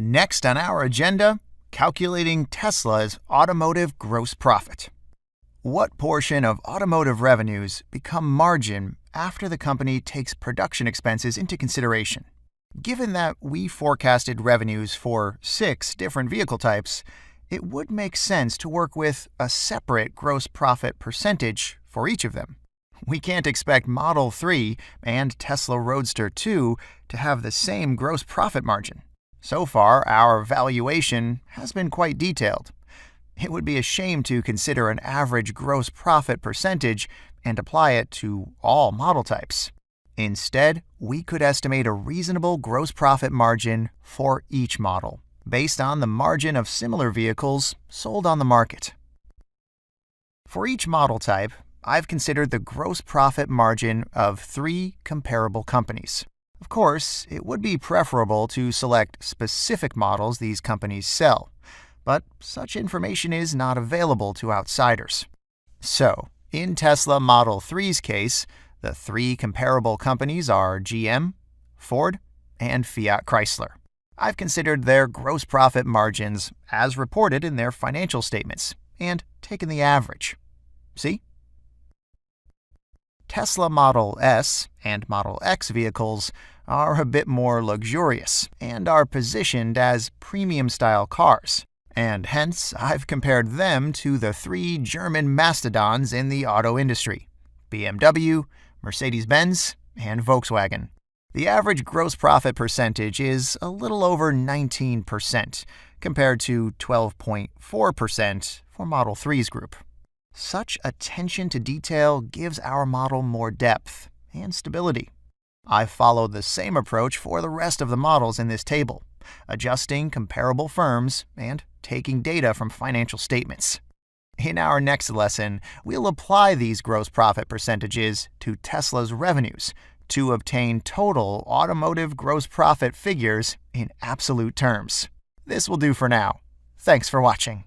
Next on our agenda, calculating Tesla's automotive gross profit. What portion of automotive revenues become margin after the company takes production expenses into consideration? Given that we forecasted revenues for 6 different vehicle types, it would make sense to work with a separate gross profit percentage for each of them. We can't expect Model 3 and Tesla Roadster 2 to have the same gross profit margin. So far, our valuation has been quite detailed. It would be a shame to consider an average gross profit percentage and apply it to all model types. Instead, we could estimate a reasonable gross profit margin for each model, based on the margin of similar vehicles sold on the market. For each model type, I've considered the gross profit margin of 3 comparable companies. Of course, it would be preferable to select specific models these companies sell, but such information is not available to outsiders. So, in Tesla Model 3's case, the 3 comparable companies are GM, Ford, and Fiat Chrysler. I've considered their gross profit margins as reported in their financial statements and taken the average. See? Tesla Model S and Model X vehicles are a bit more luxurious and are positioned as premium-style cars, and hence I've compared them to the 3 German mastodons in the auto industry: BMW, Mercedes-Benz, and Volkswagen. The average gross profit percentage is a little over 19%, compared to 12.4% for Model 3's group. Such attention to detail gives our model more depth and stability. I've followed the same approach for the rest of the models in this table, adjusting comparable firms and taking data from financial statements. In our next lesson, we'll apply these gross profit percentages to Tesla's revenues to obtain total automotive gross profit figures in absolute terms. This will do for now. Thanks for watching.